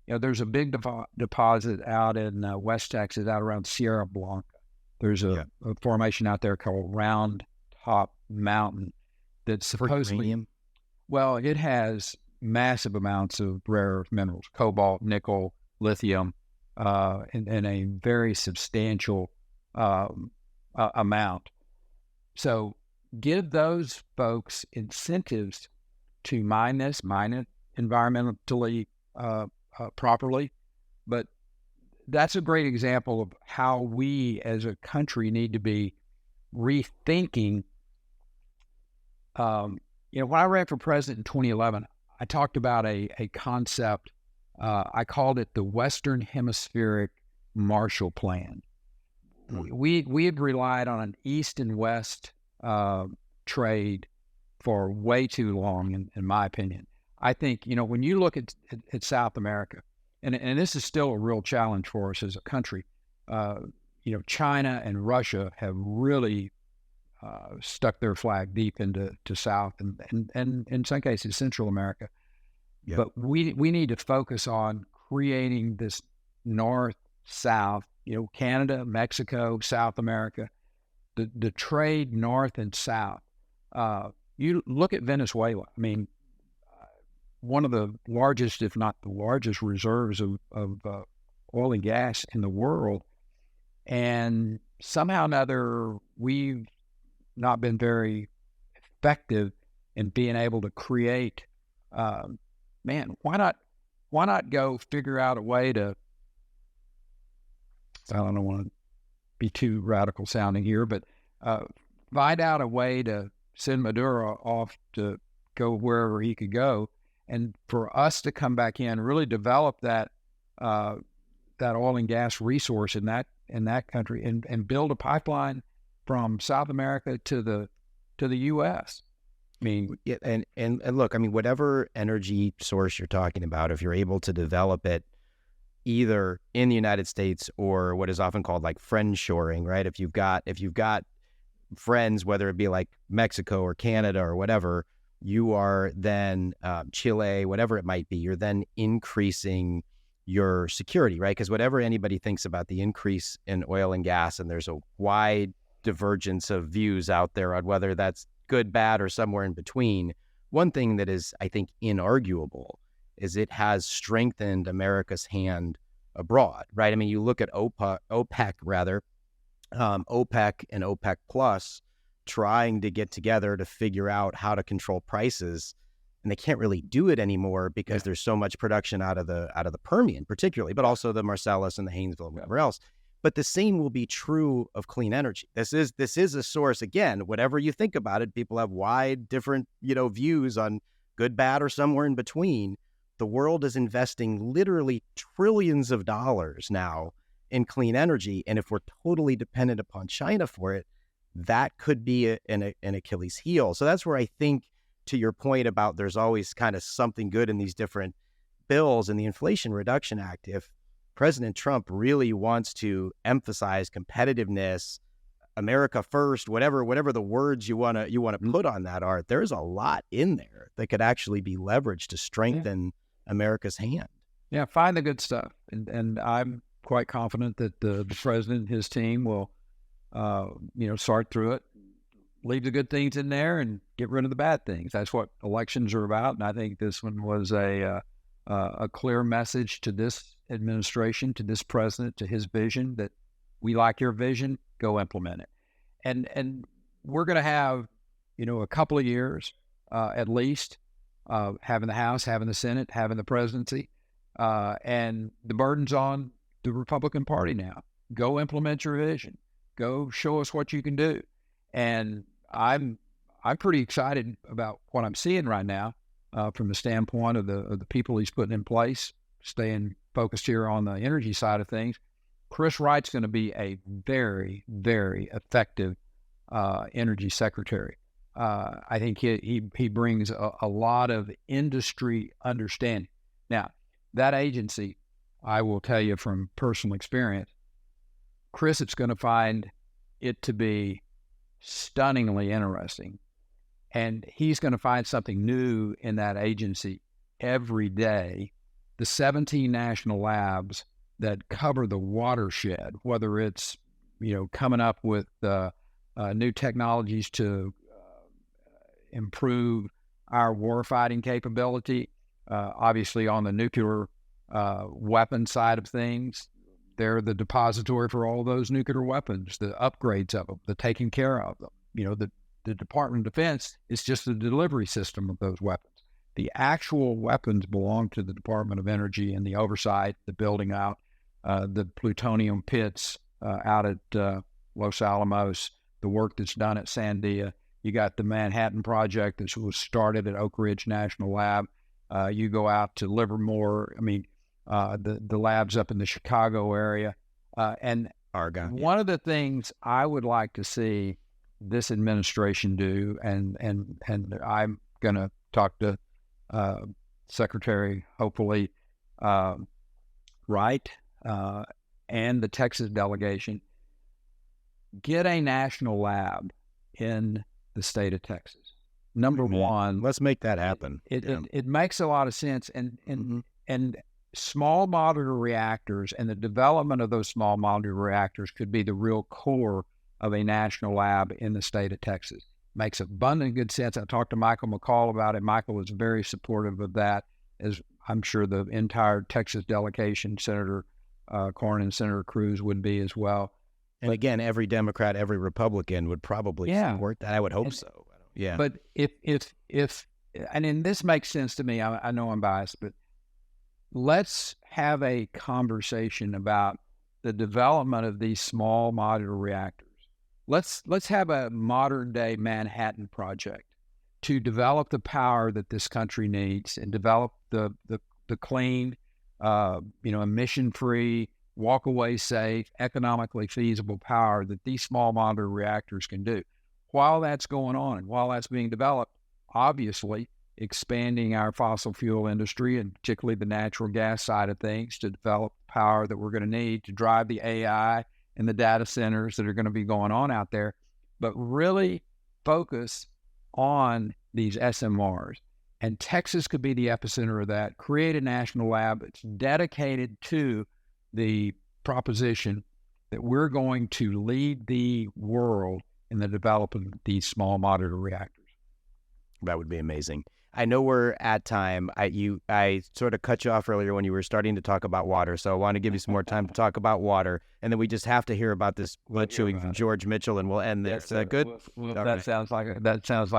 There's a big deposit out in West Texas, out around Sierra Blanca. There's a formation out there called Round Top Mountain that's supposedly, well, it has massive amounts of rare earth minerals, cobalt, nickel, lithium, in a very substantial amount. So give those folks incentives to mine it environmentally properly. But that's a great example of how we as a country need to be rethinking. When I ran for president in 2011, I talked about a concept. I called it the Western Hemispheric Marshall Plan. we had relied on an east and west trade for way too long, in my opinion. I think, when you look at South America, and this is still a real challenge for us as a country, China and Russia have really stuck their flag deep into South and in some cases Central America. Yep. But we need to focus on creating this north-south, Canada, Mexico, South America, the trade north and south. You look at Venezuela. I mean, one of the largest, if not the largest, reserves of oil and gas in the world. And somehow or another, we've not been very effective in being able to create. Why not go figure out a way to? I don't want to be too radical sounding here, but find out a way to send Maduro off to go wherever he could go, and for us to come back in, really develop that oil and gas resource in that country, and build a pipeline from South America to the U.S. I mean, yeah, and look, I mean, whatever energy source you're talking about, if you're able to develop it either in the United States or what is often called like friend shoring, right? If you've got friends, whether it be like Mexico or Canada or whatever, you are then Chile, whatever it might be, you're then increasing your security, right? Because whatever anybody thinks about the increase in oil and gas, and there's a wide divergence of views out there on whether that's good, bad, or somewhere in between. One thing that is, I think, inarguable is it has strengthened America's hand abroad, right? I mean, you look at OPEC and OPEC Plus trying to get together to figure out how to control prices, and they can't really do it anymore because there's so much production out of the Permian, particularly, but also the Marcellus and the Haynesville and whatever else. But the same will be true of clean energy. This is a source, again, whatever you think about it, people have wide different, views on good, bad, or somewhere in between. The world is investing literally trillions of dollars now in clean energy. And if we're totally dependent upon China for it, that could be an Achilles heel. So that's where I think, to your point about there's always kind of something good in these different bills and the Inflation Reduction Act, if President Trump really wants to emphasize competitiveness, America first, whatever the words you want to put on that are, there's a lot in there that could actually be leveraged to strengthen America's hand. Yeah, find the good stuff, and I'm quite confident that the president and his team will, sort through it, leave the good things in there, and get rid of the bad things. That's what elections are about, and I think this one was a clear message to this administration, to this president, to his vision, that we like your vision, go implement it. And we're going to have, a couple of years at least, having the House, having the Senate, having the presidency, and the burden's on the Republican Party now. Go implement your vision. Go show us what you can do. And I'm pretty excited about what I'm seeing right now from the standpoint of the people he's putting in place, staying focused here on the energy side of things. Chris Wright's going to be a very, very effective energy secretary. I think he brings a lot of industry understanding. Now, that agency, I will tell you from personal experience, Chris is going to find it to be stunningly interesting. And he's going to find something new in that agency every day. The 17 national labs that cover the watershed, whether it's, coming up with new technologies to improve our warfighting capability, obviously on the nuclear weapon side of things, they're the depository for all those nuclear weapons, the upgrades of them, the taking care of them. The Department of Defense is just the delivery system of those weapons. The actual weapons belong to the Department of Energy and the oversight, the building out, the plutonium pits out at Los Alamos, the work that's done at Sandia. You got the Manhattan Project that was started at Oak Ridge National Lab. You go out to Livermore, the labs up in the Chicago area. And Argonne. One of the things I would like to see this administration do, and I'm going to talk to Secretary, hopefully, Wright and the Texas delegation, get a national lab in the state of Texas. Number one, let's make that happen. It makes a lot of sense, and small modular reactors and the development of those small modular reactors could be the real core of a national lab in the state of Texas. Makes abundant good sense. I talked to Michael McCall about it. Michael was very supportive of that, as I'm sure the entire Texas delegation, Senator Cornyn and Senator Cruz would be as well. And again, every Democrat, every Republican would probably support that. I would hope so. Yeah. But if and then this makes sense to me. I know I'm biased, but let's have a conversation about the development of these small modular reactors. Let's have a modern day Manhattan Project to develop the power that this country needs and develop the clean, emission free, walk away safe, economically feasible power that these small modular reactors can do. While that's going on and while that's being developed, obviously expanding our fossil fuel industry and particularly the natural gas side of things to develop power that we're going to need to drive the AI and the data centers that are going to be going on out there, but really focus on these SMRs. And Texas could be the epicenter of that. Create a national lab that's dedicated to the proposition that we're going to lead the world in the development of these small modular reactors. That would be amazing. I know we're at time. I sort of cut you off earlier when you were starting to talk about water, so I want to give you some more time to talk about water, and then we just have to hear about this lead chewing from George Mitchell, and we'll end there. Is that good? That sounds like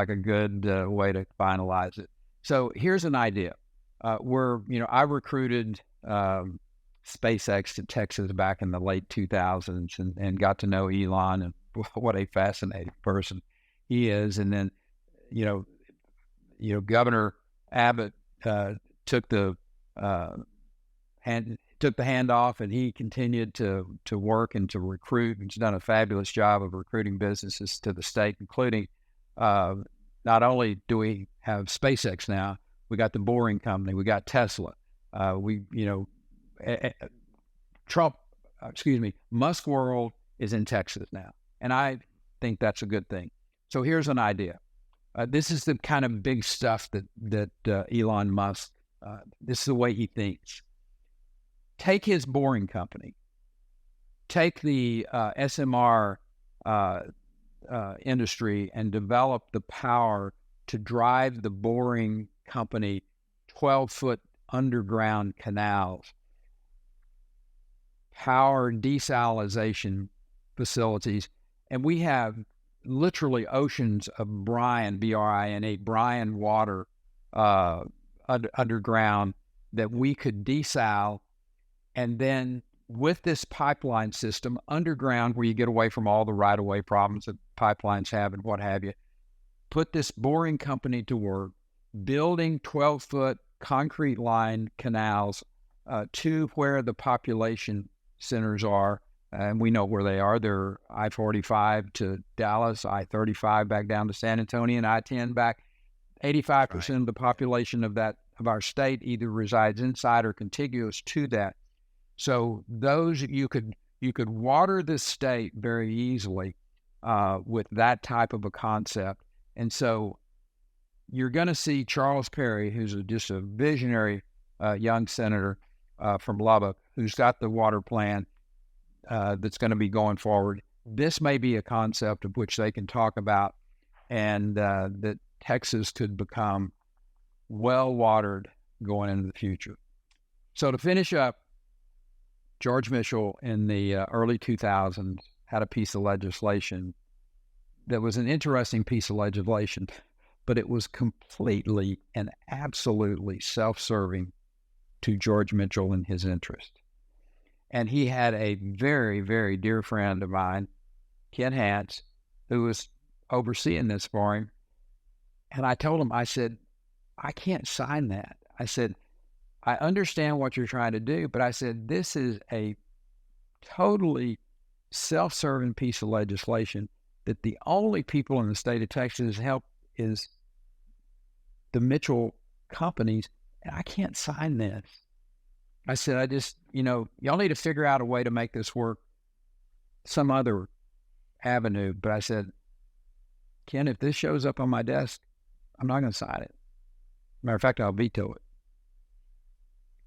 a good way to finalize it. So here's an idea. I recruited SpaceX to Texas back in the late 2000s and got to know Elon, and what a fascinating person he is. And then, Governor Abbott took the handoff, and he continued to work and to recruit. He's done a fabulous job of recruiting businesses to the state, including not only do we have SpaceX now, we got the Boring Company, we got Tesla, Musk World is in Texas now, and I think that's a good thing. So here's an idea. This is the kind of big stuff that Elon Musk, this is the way he thinks. Take his Boring Company, take the SMR industry and develop the power to drive the Boring Company 12-foot underground canals, power desalination facilities, and we have literally oceans of brine, B-R-I-N-E, brine water underground that we could desal, and then with this pipeline system underground where you get away from all the right-of-way problems that pipelines have and what have you, put this Boring Company to work building 12-foot concrete line canals to where the population centers are. And we know where they are. They're I-45 to Dallas, I-35 back down to San Antonio, and I-10 back. 85% of the population of our state either resides inside or contiguous to that. So those you could water this state very easily with that type of a concept. And so you're going to see Charles Perry, who's just a visionary young senator from Lubbock, who's got the water plan that's going to be going forward. This may be a concept of which they can talk about, and that Texas could become well-watered going into the future. So to finish up, George Mitchell in the early 2000s had a piece of legislation that was an interesting piece of legislation, but it was completely and absolutely self-serving to George Mitchell and his interest. And he had a very, very dear friend of mine, Ken Hance, who was overseeing this for him. And I told him, I said, I can't sign that. I said, I understand what you're trying to do, but I said, this is a totally self-serving piece of legislation that the only people in the state of Texas help is the Mitchell companies. And I can't sign this. I said, I just, y'all need to figure out a way to make this work some other avenue. But I said, Ken, if this shows up on my desk, I'm not going to sign it. Matter of fact, I'll veto it.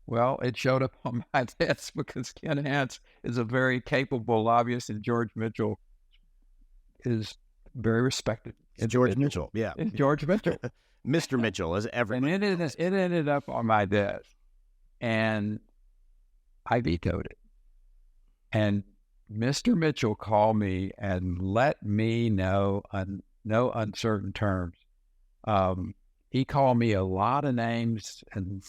Well, it showed up on my desk because Ken Hance is a very capable lobbyist, and George Mitchell is very respected. It's George Mitchell, yeah. It's George Mitchell. Mr. Mitchell, as everyone. And it ended up on my desk, and I vetoed it. And Mr. Mitchell called me and let me know on no uncertain terms. He called me a lot of names, and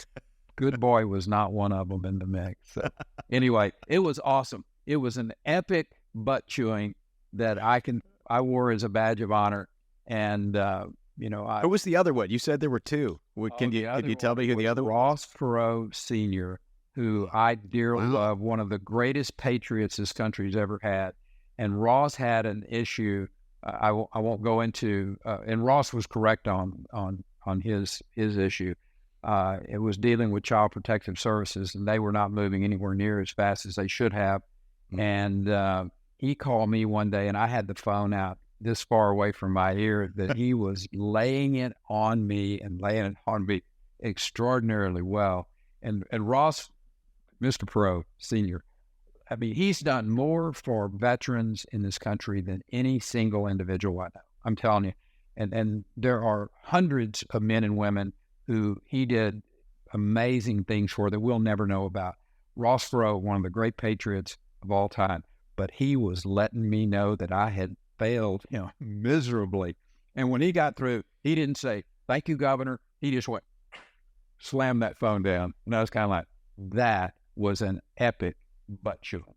Good Boy was not one of them in the mix. So, anyway, it was awesome. It was an epic butt chewing that I wore as a badge of honor. And who was the other one? You said there were two. Can you tell me who the other was? Ross Perot Sr., who I dearly love, one of the greatest patriots this country's ever had. And Ross had an issue. I won't go into. And Ross was correct on his issue. It was dealing with Child Protective Services, and they were not moving anywhere near as fast as they should have. Mm-hmm. And he called me one day, and I had the phone out this far away from my ear that he was laying it on me extraordinarily well. And Ross, Mr. Perot Sr., I mean, he's done more for veterans in this country than any single individual I know. I'm telling you. And there are hundreds of men and women who he did amazing things for that we'll never know about. Ross Perot, one of the great patriots of all time, but he was letting me know that I had failed miserably. And when he got through, he didn't say, "Thank you, Governor." He just went, slammed that phone down. And I was kind of like, that was an epic butt chewing.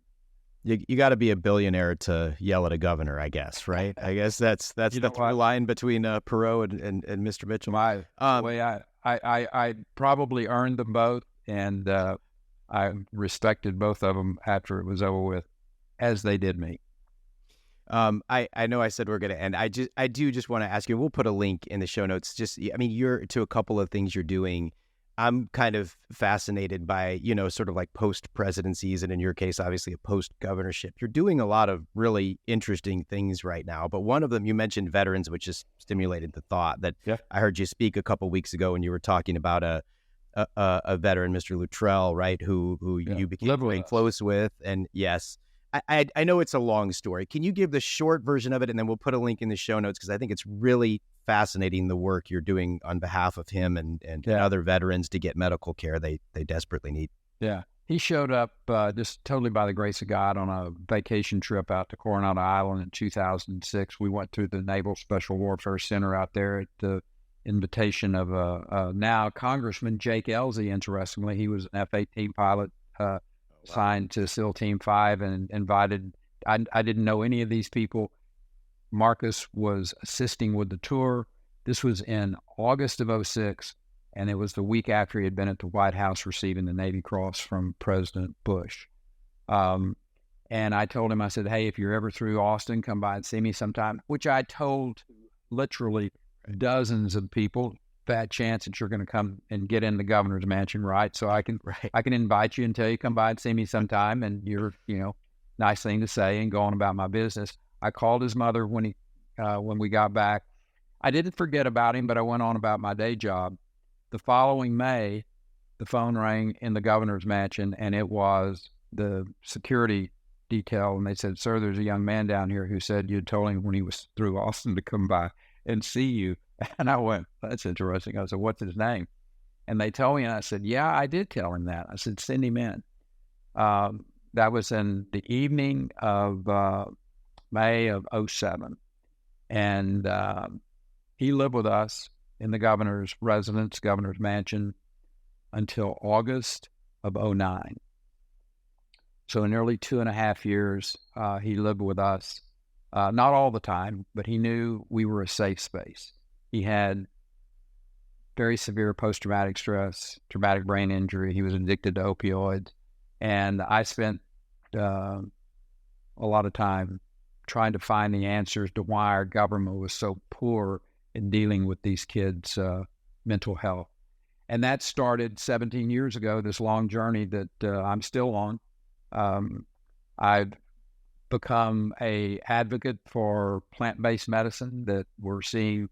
You got to be a billionaire to yell at a governor, I guess, right? I guess that's the through line between Perot and Mr. Mitchell. The way I probably earned them both, and I respected both of them after it was over with, as they did me. I know I said we're going to end. I do just want to ask you, we'll put a link in the show notes. You're to a couple of things you're doing. I'm kind of fascinated by, sort of like post-presidencies, and in your case, obviously a post-governorship. You're doing a lot of really interesting things right now, but one of them, you mentioned veterans, which just stimulated the thought that I heard you speak a couple of weeks ago when you were talking about a veteran, Mr. Luttrell, right, who you became very close with. And yes, I know it's a long story. Can you give the short version of it, and then we'll put a link in the show notes, because I think it's really fascinating the work you're doing on behalf of him and other veterans to get medical care they desperately need. Yeah. He showed up just totally by the grace of God on a vacation trip out to Coronado Island in 2006. We went to the Naval Special Warfare Center out there at the invitation of now Congressman Jake Ellzey. Interestingly, he was an F-18 pilot signed to SEAL Team 5 and invited. I didn't know any of these people. Marcus was assisting with the tour. This was in August of 2006, and it was the week after he had been at the White House receiving the Navy Cross from President Bush. And I told him, I said, "Hey, if you're ever through Austin, come by and see me sometime," which I told literally dozens of people. Bad chance that you're going to come and get in the governor's mansion, right? So I can invite you and tell you, come by and see me sometime, and you're, nice thing to say, and go on about my business. I called his mother when we got back. I didn't forget about him, but I went on about my day job. The following May, the phone rang in the governor's mansion, and it was the security detail. And they said, "Sir, there's a young man down here who said you'd told him when he was through Austin to come by and see you." And I went, "That's interesting." I said, "What's his name?" And they told me, and I said, "Yeah, I did tell him that." I said, "Send him in." That was in the evening of May of 2007. And he lived with us in the governor's residence, governor's mansion, until August of 2009. So in nearly 2.5 years, he lived with us. Not all the time, but he knew we were a safe space. He had very severe post-traumatic stress, traumatic brain injury. He was addicted to opioids. And I spent a lot of time trying to find the answers to why our government was so poor in dealing with these kids' mental health. And that started 17 years ago, this long journey that I'm still on. I've become a advocate for plant-based medicine, that we're seeing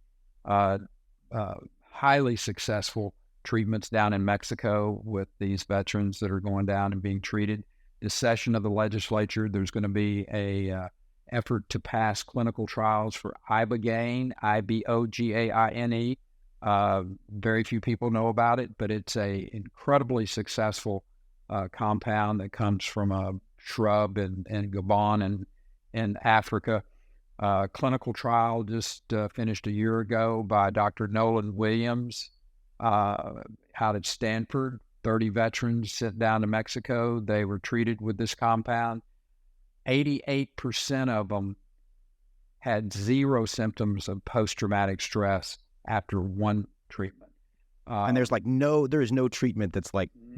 highly successful treatments down in Mexico with these veterans that are going down and being treated. This session of the legislature, there's going to be a effort to pass clinical trials for ibogaine, ibogaine. Very few people know about it, but it's a incredibly successful compound that comes from a shrub in Gabon and in Africa. Clinical trial just finished a year ago by Dr. Nolan Williams out at Stanford. 30 veterans sent down to Mexico. They were treated with this compound. 88% of them had zero symptoms of post-traumatic stress after one treatment. And there's there is no treatment that's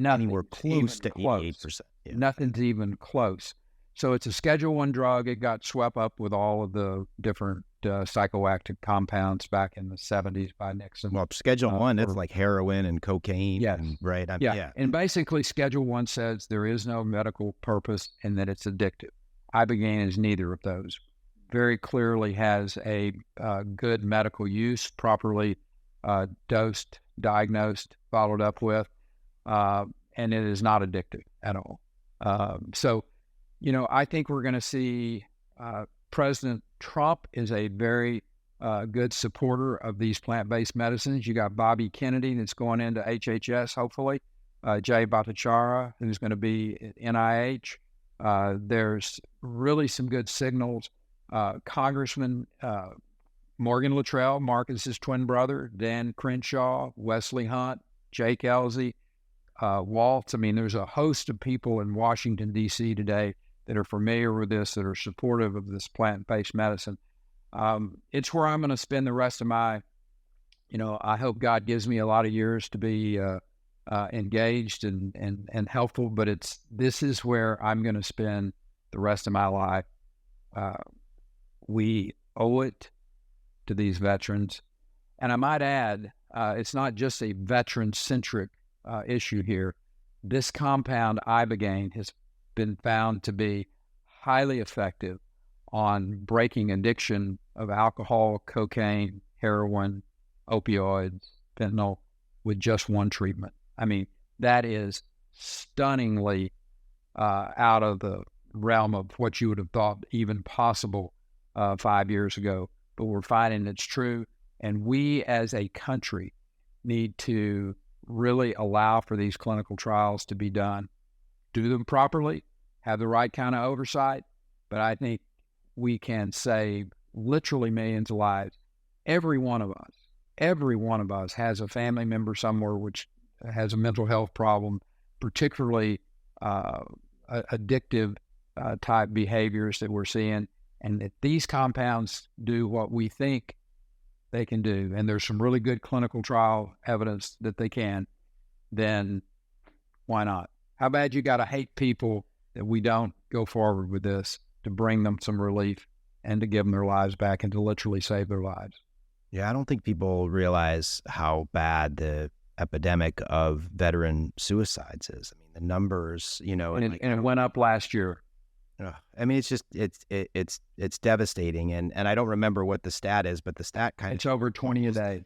anywhere close to 88%. Yeah. Nothing's even close. So it's a Schedule I drug. It got swept up with all of the different psychoactive compounds back in the 70s by Nixon. Well, Schedule I, it's like heroin and cocaine. Yes. Right? Yeah. And basically, Schedule I says there is no medical purpose and that it's addictive. Ibogaine is neither of those. Very clearly has a good medical use, properly dosed, diagnosed, followed up with, and it is not addictive at all. So, I think we're going to see President Trump is a very good supporter of these plant-based medicines. You got Bobby Kennedy that's going into HHS, hopefully. Jay Bhattacharya, who's going to be at NIH. There's really some good signals. Congressman Morgan Luttrell, Marcus's twin brother, Dan Crenshaw, Wesley Hunt, Jake Ellzey, Waltz. I mean, there's a host of people in Washington, D.C. today that are familiar with this, that are supportive of this plant-based medicine. It's where I'm going to spend the rest of my, I hope God gives me a lot of years to be engaged and helpful, but this is where I'm going to spend the rest of my life. We owe it to these veterans. And I might add, it's not just a veteran-centric issue here. This compound, ibogaine, has been found to be highly effective on breaking addiction of alcohol, cocaine, heroin, opioids, fentanyl with just one treatment. I mean, that is stunningly out of the realm of what you would have thought even possible 5 years ago. But we're finding it's true. And we as a country need to really allow for these clinical trials to be done, do them properly, have the right kind of oversight. But I think we can save literally millions of lives. Every one of us has a family member somewhere which has a mental health problem, particularly addictive type behaviors that we're seeing. And if these compounds do what we think they can do, and there's some really good clinical trial evidence that they can, then why not? How bad you got to hate people that we don't go forward with this to bring them some relief and to give them their lives back and to literally save their lives? Yeah, I don't think people realize how bad the epidemic of veteran suicides is. I mean, the numbers, and it went up last year. I mean, it's just it's devastating, and I don't remember what the stat is, but the stat it's over 20 a day.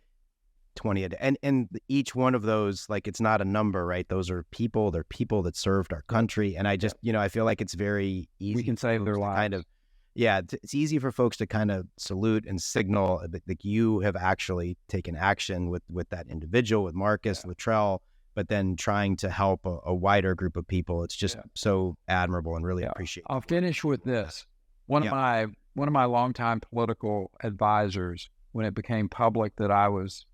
20 a day, and each one of those, it's not a number, right? Those are people. They're people that served our country, and I just I feel like it's very easy. We can save their lives. It's easy for folks to kind of salute and signal that you have actually taken action with that individual, with Marcus Luttrell. But then trying to help a wider group of people, it's just so admirable and really appreciated. I'll finish with this. One of my longtime political advisors, when it became public that I was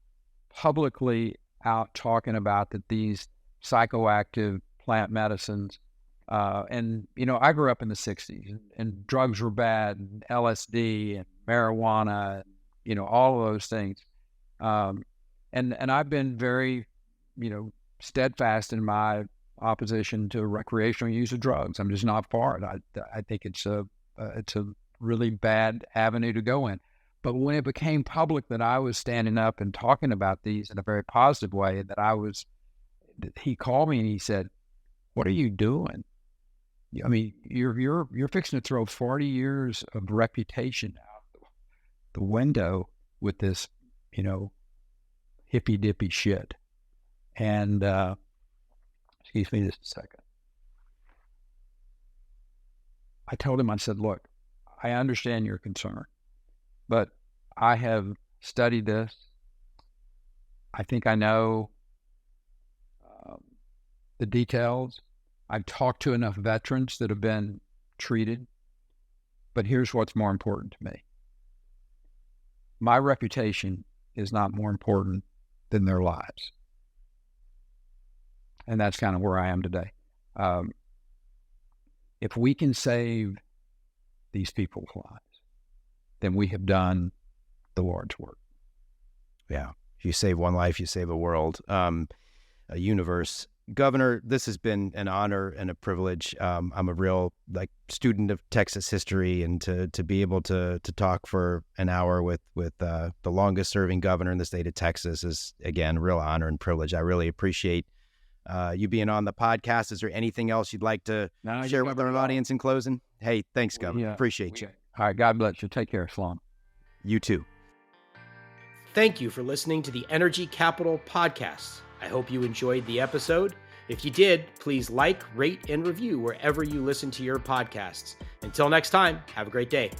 publicly out talking about that these psychoactive plant medicines, and I grew up in the 60s, and drugs were bad, and LSD and marijuana, all of those things, and I've been very, steadfast in my opposition to recreational use of drugs. I'm just not for it. I think it's a it's a really bad avenue to go in. But when it became public that I was standing up and talking about these in a very positive way, he called me and he said, "What are you doing? I mean, you're fixing to throw 40 years of reputation out the window with this, hippy dippy shit." And excuse me just a second. I told him, I said, "Look, I understand your concern, but I have studied this. I think I know the details. I've talked to enough veterans that have been treated, but here's what's more important to me. My reputation is not more important than their lives." And that's kind of where I am today. If we can save these people's lives, then we have done the Lord's work. Yeah. If you save one life, you save a world, a universe. Governor, this has been an honor and a privilege. I'm a real student of Texas history, and to be able to talk for an hour with the longest serving governor in the state of Texas is, again, a real honor and privilege. I really appreciate you being on the podcast. Is there anything else you'd like to share with our audience in closing? Hey, thanks, Governor. Yeah, appreciate you. All right. God bless you. Take care, Sloan. You too. Thank you for listening to the Energy Capital Podcast. I hope you enjoyed the episode. If you did, please like, rate, and review wherever you listen to your podcasts. Until next time, have a great day.